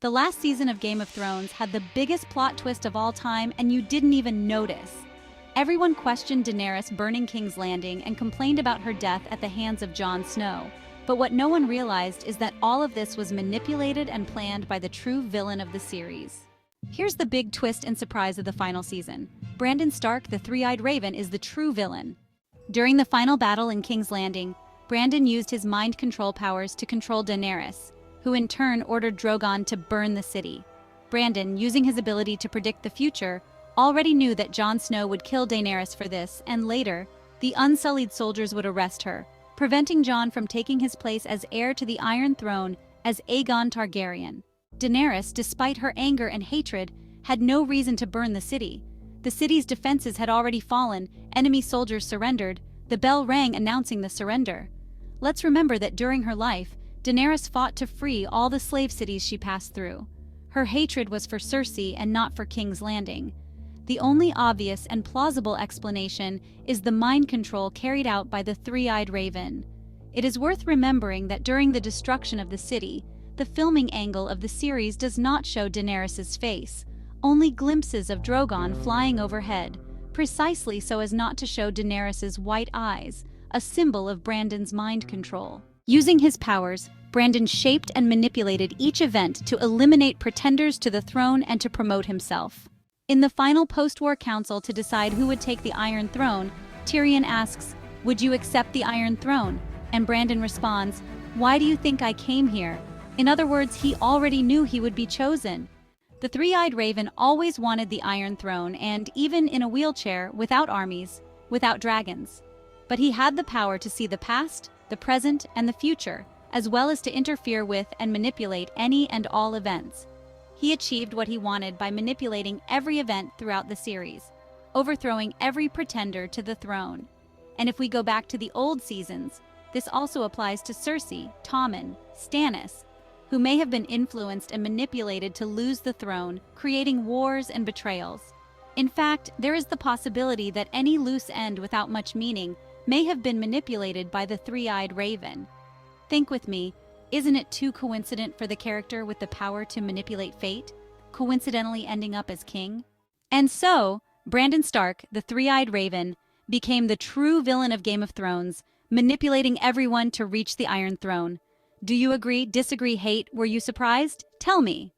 The last season of Game of Thrones had the biggest plot twist of all time, and you didn't even notice. Everyone questioned Daenerys burning King's Landing and complained about her death at the hands of Jon Snow. But what no one realized is that all of this was manipulated and planned by the true villain of the series. Here's the big twist and surprise of the final season. Brandon Stark, the Three-Eyed Raven, is the true villain. During the final battle in King's Landing, Brandon used his mind control powers to control Daenerys, who in turn ordered Drogon to burn the city. Brandon, using his ability to predict the future, already knew that Jon Snow would kill Daenerys for this, and later, the Unsullied soldiers would arrest her, preventing Jon from taking his place as heir to the Iron Throne as Aegon Targaryen. Daenerys, despite her anger and hatred, had no reason to burn the city. The city's defenses had already fallen, enemy soldiers surrendered, the bell rang announcing the surrender. Let's remember that during her life, Daenerys fought to free all the slave cities she passed through. Her hatred was for Cersei and not for King's Landing. The only obvious and plausible explanation is the mind control carried out by the Three-Eyed Raven. It is worth remembering that during the destruction of the city, the filming angle of the series does not show Daenerys' face, only glimpses of Drogon flying overhead, precisely so as not to show Daenerys' white eyes, a symbol of Brandon's mind control. Using his powers, Brandon shaped and manipulated each event to eliminate pretenders to the throne and to promote himself. In the final post-war council to decide who would take the Iron Throne, Tyrion asks, "Would you accept the Iron Throne?" And Brandon responds, "Why do you think I came here?" In other words, he already knew he would be chosen. The Three-Eyed Raven always wanted the Iron Throne, and even in a wheelchair, without armies, without dragons. But he had the power to see the past, the present, and the future, as well as to interfere with and manipulate any and all events. He achieved what he wanted by manipulating every event throughout the series, overthrowing every pretender to the throne. And if we go back to the old seasons, this also applies to Cersei, Tommen, Stannis, who may have been influenced and manipulated to lose the throne, creating wars and betrayals. In fact, there is the possibility that any loose end without much meaning may have been manipulated by the Three-Eyed Raven. Think with me, isn't it too coincident for the character with the power to manipulate fate, coincidentally ending up as king? And so, Brandon Stark, the Three-Eyed Raven, became the true villain of Game of Thrones, manipulating everyone to reach the Iron Throne. Do you agree, disagree, hate? Were you surprised? Tell me.